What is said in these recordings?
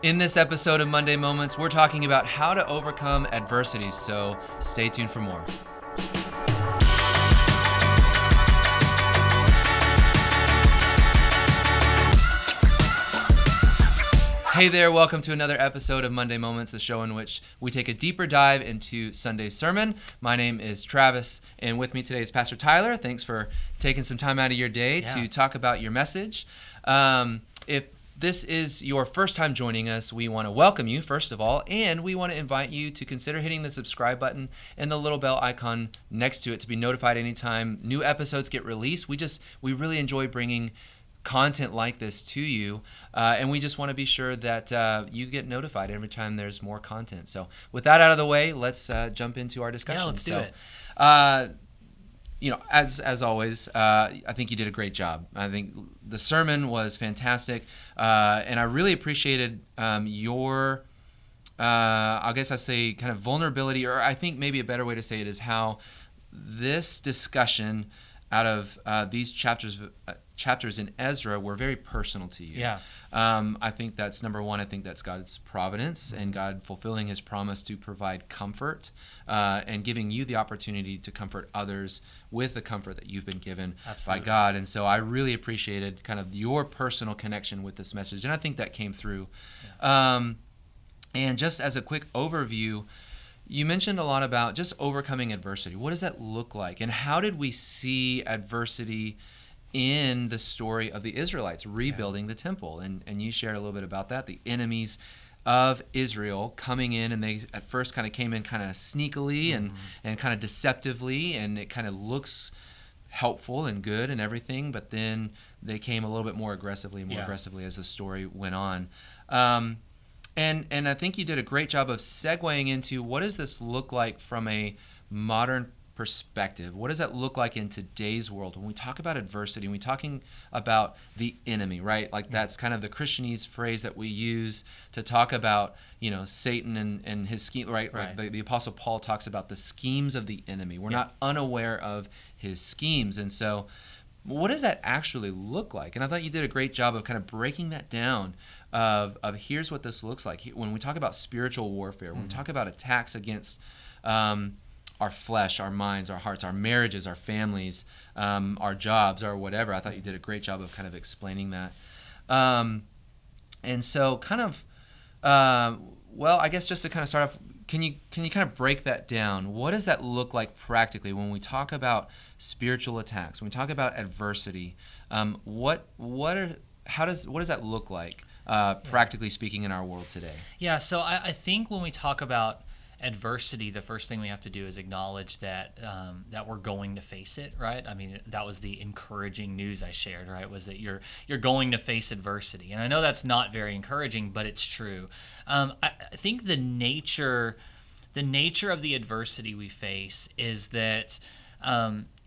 In this episode of Monday Moments, we're talking about how to overcome adversity, so stay tuned for more. Hey there, welcome to another episode of Monday Moments, the show in which we take a deeper dive into Sunday's sermon. My name is Travis, and with me today is Pastor Tyler. Thanks for taking some time out of your day to talk about your message. If this is your first time joining us, we want to welcome you, first of all, and we want to invite you to consider hitting the subscribe button and the little bell icon next to it to be notified anytime new episodes get released. We really enjoy bringing content like this to you, and we just want to be sure that you get notified every time there's more content. So with that out of the way, let's jump into our discussion. Yeah, let's do it. As always, I think you did a great job. I think the sermon was fantastic, and I really appreciated your, I guess I say, kind of vulnerability, or I think maybe a better way to say it is how this discussion out of these chapters in Ezra were very personal to you. Yeah. I think that's number one. I think that's God's providence and God fulfilling his promise to provide comfort and giving you the opportunity to comfort others with the comfort that you've been given by God. And so I really appreciated kind of your personal connection with this message. And I think that came through. Yeah. And just as a quick overview, you mentioned a lot about just overcoming adversity. What does that look like? And how did we see adversity in the story of the Israelites rebuilding the temple? And you shared a little bit about that, the enemies of Israel coming in, and they at first kind of came in kind of sneakily and kind of deceptively, and it kind of looks helpful and good and everything, but then they came a little bit more aggressively as the story went on. And I think you did a great job of segueing into what does this look like from a modern perspective? What does that look like in today's world? When we talk about adversity, and we're talking about the enemy, right? Like that's kind of the Christianese phrase that we use to talk about, Satan and his scheme, right? Like the Apostle Paul talks about the schemes of the enemy. We're not unaware of his schemes. And so what does that actually look like? And I thought you did a great job of kind of breaking that down of here's what this looks like. When we talk about spiritual warfare, when we talk about attacks against our flesh, our minds, our hearts, our marriages, our families, our jobs, or whatever, I thought you did a great job of kind of explaining that. And so kind of, I guess just to kind of start off, can you kind of break that down? What does that look like practically when we talk about spiritual attacks, when we talk about adversity? What does that look like? Practically speaking in our world today? Yeah, so I think when we talk about adversity, the first thing we have to do is acknowledge that that we're going to face it, right? I mean, that was the encouraging news I shared, right? Was that you're going to face adversity. And I know that's not very encouraging, but it's true. I think the nature of the adversity we face is that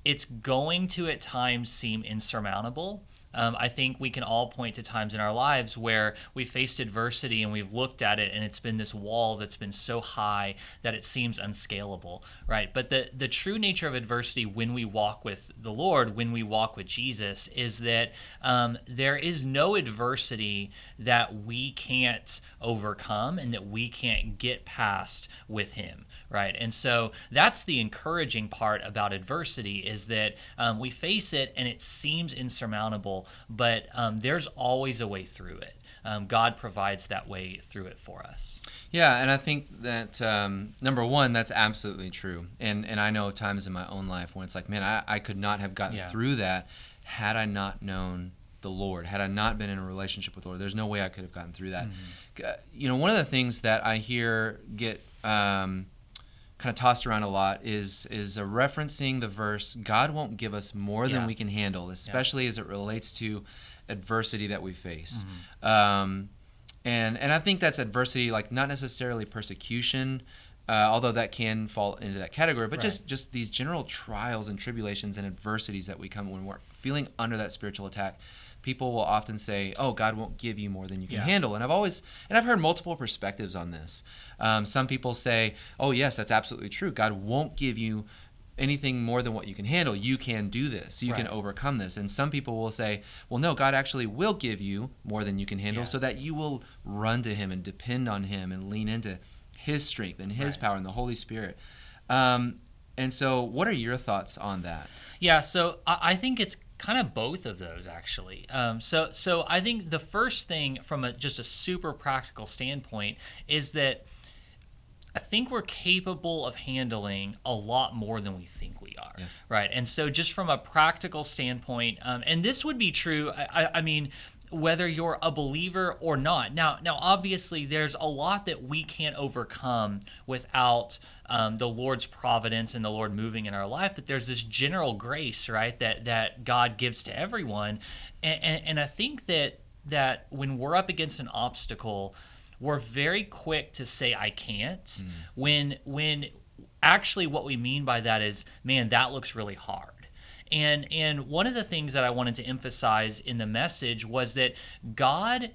it's going to at times seem insurmountable. I think we can all point to times in our lives where we faced adversity and we've looked at it and it's been this wall that's been so high that it seems unscalable, right? But the true nature of adversity when we walk with the Lord, when we walk with Jesus, is that there is no adversity that we can't overcome and that we can't get past with Him, right? And so that's the encouraging part about adversity, is that we face it and it seems insurmountable, but there's always a way through it. God provides that way through it for us. Yeah, and I think that, number one, that's absolutely true. And I know times in my own life when it's like, man, I could not have gotten through that had I not known the Lord, had I not been in a relationship with the Lord. There's no way I could have gotten through that. Mm-hmm. One of the things that I hear get kind of tossed around a lot is referencing the verse, God won't give us more than we can handle, especially as it relates to adversity that we face. Mm-hmm. And I think that's adversity, like not necessarily persecution, although that can fall into that category, but just these general trials and tribulations and adversities that we come when we're feeling under that spiritual attack. People will often say, oh, God won't give you more than you can handle. And I've heard multiple perspectives on this. Some people say, oh, yes, that's absolutely true. God won't give you anything more than what you can handle. You can do this. You can overcome this. And some people will say, well, no, God actually will give you more than you can handle so that you will run to him and depend on him and lean into his strength and his power and the Holy Spirit. And so what are your thoughts on that? Yeah, so I think it's kind of both of those, actually. So I think the first thing from just a super practical standpoint is that I think we're capable of handling a lot more than we think we are, right? And so just from a practical standpoint, and this would be true, I mean, whether you're a believer or not. Now, obviously, there's a lot that we can't overcome without the Lord's providence and the Lord moving in our life. But there's this general grace, right, that God gives to everyone. And I think that when we're up against an obstacle, we're very quick to say, I can't, when actually what we mean by that is, man, that looks really hard. And one of the things that I wanted to emphasize in the message was that God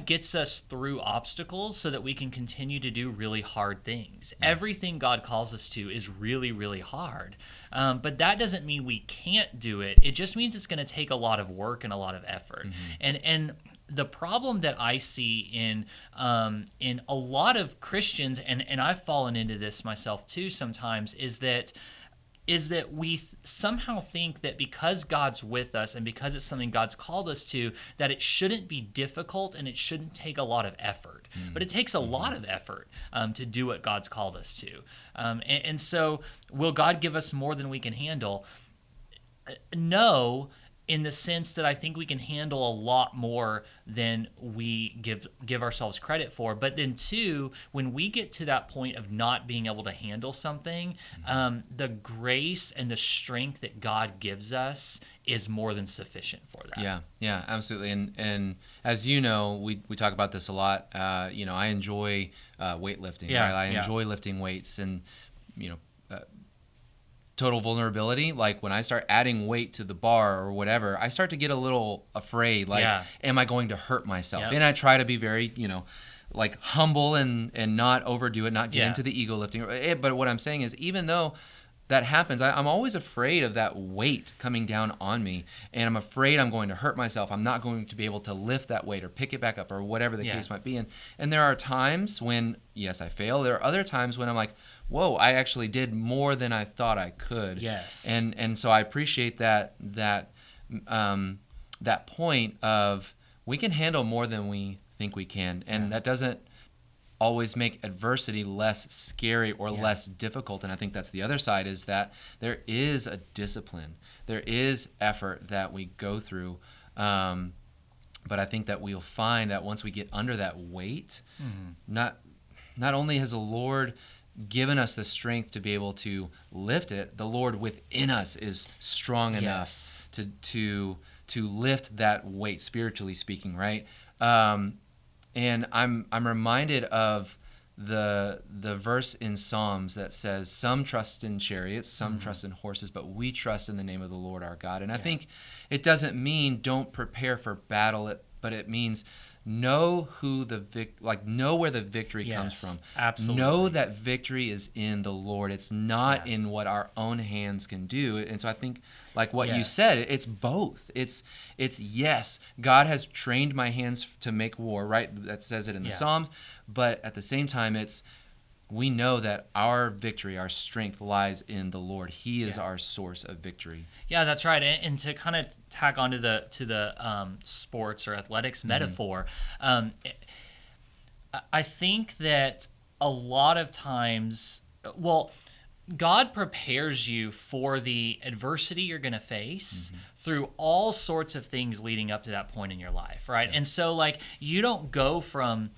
gets us through obstacles so that we can continue to do really hard things. Everything God calls us to is really, really hard. But that doesn't mean we can't do it. It just means it's going to take a lot of work and a lot of effort. And the problem that I see in a lot of Christians, and I've fallen into this myself too sometimes, is that we somehow think that because God's with us and because it's something God's called us to, that it shouldn't be difficult and it shouldn't take a lot of effort. But it takes a lot of effort to do what God's called us to. And so will God give us more than we can handle? No, in the sense that I think we can handle a lot more than we give ourselves credit for. But then two, when we get to that point of not being able to handle something, the grace and the strength that God gives us is more than sufficient for that. Yeah, absolutely. And as you know, we talk about this a lot. I enjoy weightlifting. Right? I enjoy lifting weights, and total vulnerability, like when I start adding weight to the bar or whatever, I start to get a little afraid, like, am I going to hurt myself? And I try to be very, like humble and not overdo it, not get into the ego lifting. But what I'm saying is, even though that happens, I'm always afraid of that weight coming down on me, and I'm afraid I'm going to hurt myself. I'm not going to be able to lift that weight or pick it back up or whatever the case might be. And there are times when, yes, I fail. There are other times when I'm like, whoa, I actually did more than I thought I could. Yes. And so I appreciate that point of we can handle more than we think we can. And that doesn't always make adversity less scary or less difficult. And I think that's the other side, is that there is a discipline. There is effort that we go through. But I think that we'll find that once we get under that weight, not only has the Lord given us the strength to be able to lift it, the Lord within us is strong enough to lift that weight, spiritually speaking, right? And I'm reminded of the verse in Psalms that says, some trust in chariots, some trust in horses, but we trust in the name of the Lord our God. And I think it doesn't mean don't prepare for battle, but it means know know where the victory comes from. Absolutely. Know that victory is in the Lord. It's not in what our own hands can do. And so I think, like what you said, it's both. It's yes, God has trained my hands to make war, right? That says it in the Psalms. But at the same time, we know that our victory, our strength lies in the Lord. He is our source of victory. Yeah, that's right. And to kind of tack onto the sports or athletics metaphor, I think that a lot of times, God prepares you for the adversity you're going to face through all sorts of things leading up to that point in your life, right? And so, like, you don't go from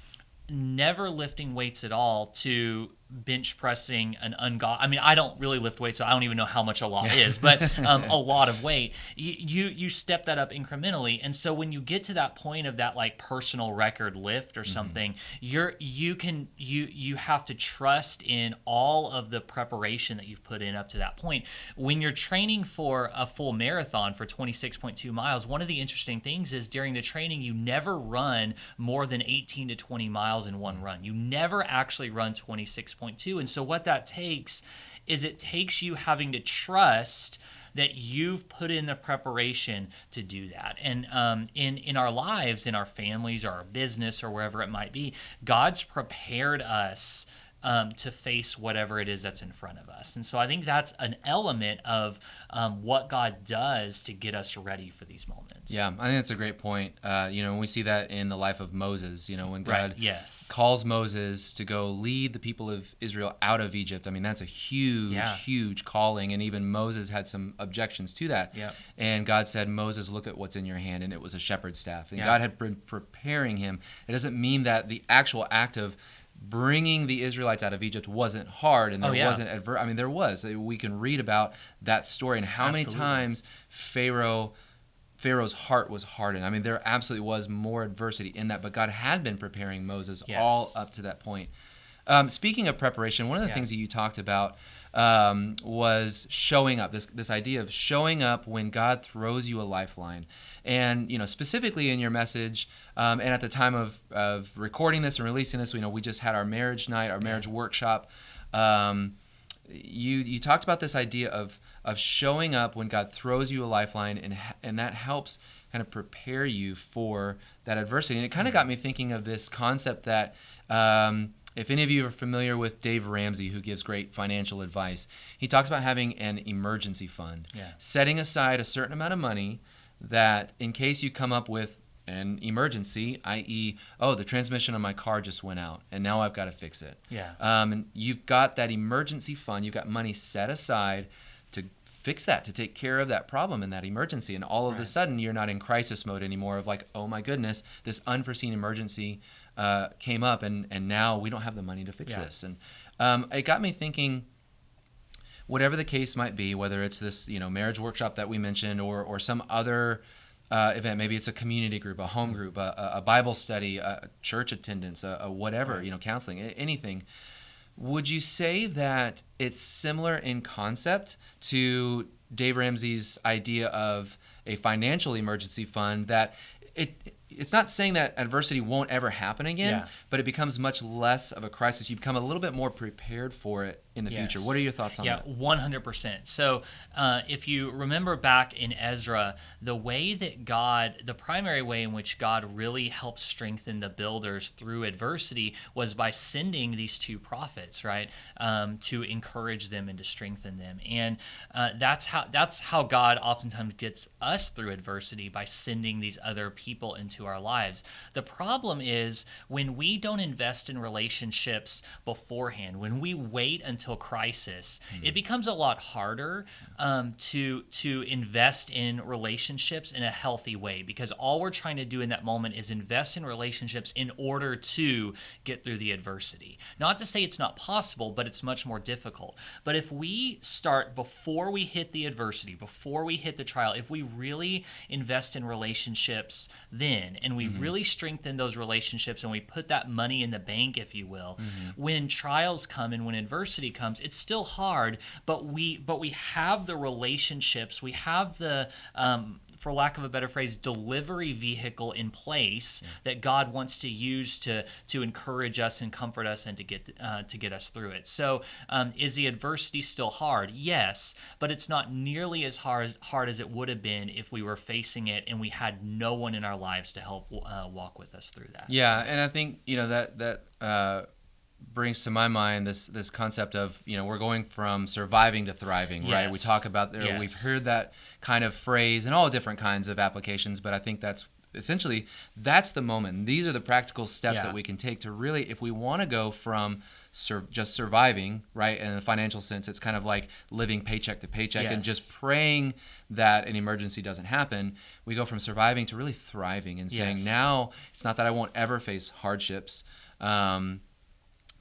never lifting weights at all to bench pressing I don't really lift weights, so I don't even know how much a lot is, but a lot of weight. You step that up incrementally, and so when you get to that point of that like personal record lift or something, you have to trust in all of the preparation that you've put in up to that point. When you're training for a full marathon for 26.2 miles, one of the interesting things is during the training you never run more than 18 to 20 miles in one run. You never actually run 26.2, and so what that takes is it takes you having to trust that you've put in the preparation to do that. And in our lives, in our families, or our business, or wherever it might be, God's prepared us to face whatever it is that's in front of us. And so I think that's an element of what God does to get us ready for these moments. Yeah, I think that's a great point. When we see that in the life of Moses, when God Yes. calls Moses to go lead the people of Israel out of Egypt, I mean, that's a huge, huge calling. And even Moses had some objections to that. Yep. And God said, Moses, look at what's in your hand. And it was a shepherd's staff. And Yeah. God had been preparing him. It doesn't mean that the actual act of bringing the Israelites out of Egypt wasn't hard, and there wasn't adverse. I mean, there was. We can read about that story and how many times Pharaoh's heart was hardened. I mean, there absolutely was more adversity in that, but God had been preparing Moses all up to that point. Speaking of preparation, one of the things that you talked about was showing up. This idea of showing up when God throws you a lifeline. And specifically in your message, and at the time of recording this and releasing this, we just had our marriage night, our marriage workshop. You talked about this idea of showing up when God throws you a lifeline, and that helps kind of prepare you for that adversity. And it kind of got me thinking of this concept that if any of you are familiar with Dave Ramsey, who gives great financial advice, he talks about having an emergency fund, setting aside a certain amount of money that in case you come up with an emergency, i.e., the transmission on my car just went out, and now I've got to fix it. And you've got that emergency fund, you've got money set aside to fix that, to take care of that problem in that emergency. And all of a sudden, you're not in crisis mode anymore of like, oh my goodness, this unforeseen emergency came up, and now we don't have the money to fix this. And it got me thinking, whatever the case might be, whether it's this marriage workshop that we mentioned, or some other event, maybe it's a community group, a home group, a Bible study, a church attendance, a whatever, counseling, anything. Would you say that it's similar in concept to Dave Ramsey's idea of a financial emergency fund, that it's not saying that adversity won't ever happen again, but it becomes much less of a crisis. You become a little bit more prepared for it in the future. What are your thoughts on that? 100%. So if you remember back in Ezra, the primary way in which God really helped strengthen the builders through adversity was by sending these two prophets, right, to encourage them and to strengthen them. And that's how God oftentimes gets us through adversity, by sending these other people into our lives. The problem is when we don't invest in relationships beforehand, when we wait until crisis, it becomes a lot harder to invest in relationships in a healthy way, because all we're trying to do in that moment is invest in relationships in order to get through the adversity. Not to say it's not possible, but it's much more difficult. But if we start before we hit the adversity, before we hit the trial, if we really invest in relationships then, and we really strengthen those relationships, and we put that money in the bank, if you will, when trials come and when adversity comes, it's still hard, but we have the relationships, we have the for lack of a better phrase, delivery vehicle in place that God wants to use to encourage us and comfort us and to get us through it. So is the adversity still hard? Yes, but it's not nearly as hard as it would have been if we were facing it and we had no one in our lives to help walk with us through that. Yeah, and I think that brings to my mind this concept of we're going from surviving to thriving, right? We talk about there. We've heard that kind of phrase in all different kinds of applications, but I think that's essentially the moment. These are the practical steps that we can take to really, if we want to go from just surviving, right, in a financial sense, it's kind of like living paycheck to paycheck and just praying that an emergency doesn't happen. We go from surviving to really thriving and saying, now it's not that I won't ever face hardships,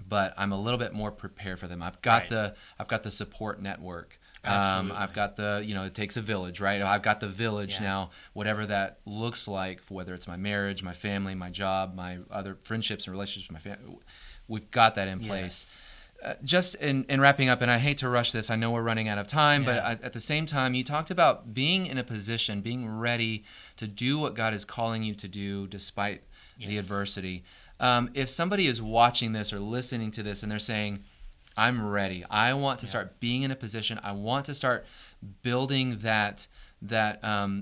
but I'm a little bit more prepared for them. I've got the support network. I've got it takes a village, right? I've got the village now, whatever that looks like, whether it's my marriage, my family, my job, my other friendships and relationships with my family. We've got that in place. Just in wrapping up, and I hate to rush this, I know we're running out of time, but at the same time, you talked about being in a position, being ready to do what God is calling you to do despite the adversity. If somebody is watching this or listening to this and they're saying, I'm ready. I want to start being in a position. I want to start building that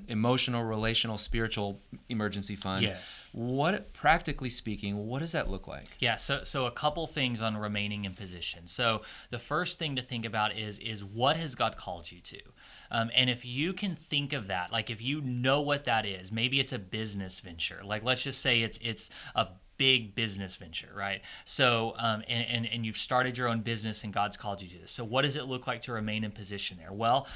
emotional, relational, spiritual emergency fund. Yes. What, practically speaking, what does that look like? Yeah, so a couple things on remaining in position. So the first thing to think about is what has God called you to? And if you can think of that, like if you know what that is, maybe it's a business venture. Like let's just say it's a big business venture, right? So, and you've started your own business and God's called you to this. So what does it look like to remain in position there? Well,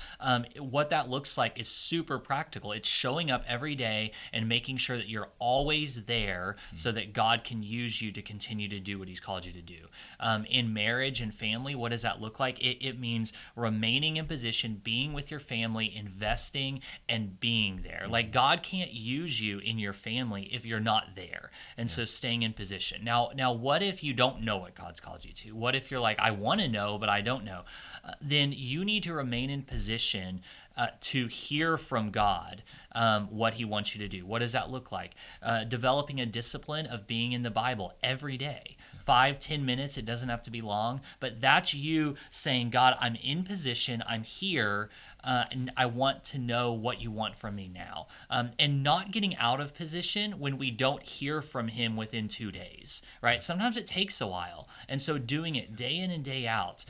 what that looks like is super practical. It's showing up every day and making sure that you're always there so that God can use you to continue to do what he's called you to do. In marriage and family, what does that look like? It means remaining in position, being with your family, investing, and being there. Like God can't use you in your family if you're not there. And so staying in position. Now, what if you don't know what God's called you to? What if you're like, I want to know, but I don't know? Then you need to remain in position to hear from God what he wants you to do. What does that look like? Developing a discipline of being in the Bible every day. 5-10 minutes, it doesn't have to be long, but that's you saying, God, I'm in position, I'm here, and I want to know what you want from me now. And not getting out of position when we don't hear from him within 2 days, right? Sometimes it takes a while. And so doing it day in and day out,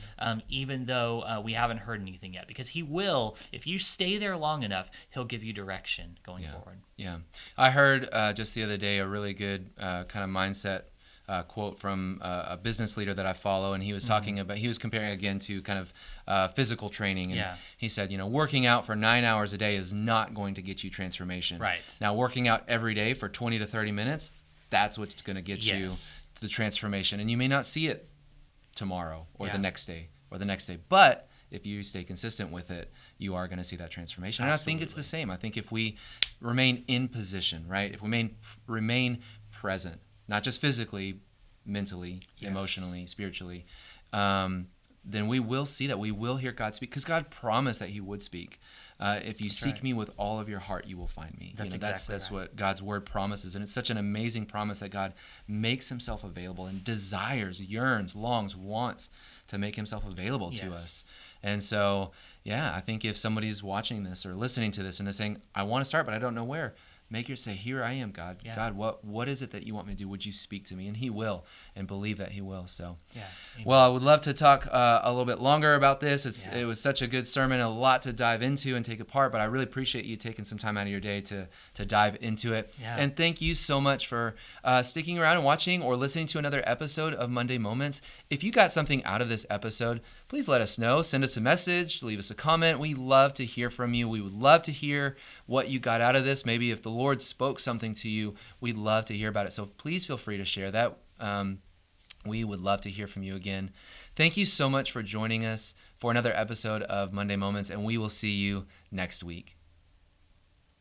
even though we haven't heard anything yet, because he will, if you stay there long enough, he'll give you direction going forward. Yeah. I heard just the other day a really good kind of mindset quote from a business leader that I follow, and he was talking about, he was comparing again to kind of physical training, and he said, working out for 9 hours a day is not going to get you transformation. Right. Now, working out every day for 20 to 30 minutes, that's what's going to get you to the transformation, and you may not see it tomorrow or the next day or the next day, but if you stay consistent with it, you are going to see that transformation. And I think it's the same. I think if we remain in position, right? If we remain present, not just physically, mentally, emotionally, spiritually, then we will see that. We will hear God speak, because God promised that he would speak. If you seek me with all of your heart, you will find me. That's what God's word promises. And it's such an amazing promise that God makes himself available and desires, yearns, longs, wants to make himself available to us. And so, I think if somebody's watching this or listening to this and they're saying, I want to start, but I don't know where, make your say, here I am, God. God, what is it that you want me to do? Would you speak to me? And he will, and believe that he will. So, well, I would love to talk a little bit longer about this. It was such a good sermon, a lot to dive into and take apart, but I really appreciate you taking some time out of your day to dive into it. And thank you so much for sticking around and watching or listening to another episode of Monday Moments. If you got something out of this episode, please let us know. Send us a message, leave us a comment. We love to hear from you. We would love to hear what you got out of this. Maybe if the Lord spoke something to you, we'd love to hear about it. So please feel free to share that. We would love to hear from you again. Thank you so much for joining us for another episode of Monday Moments, and we will see you next week.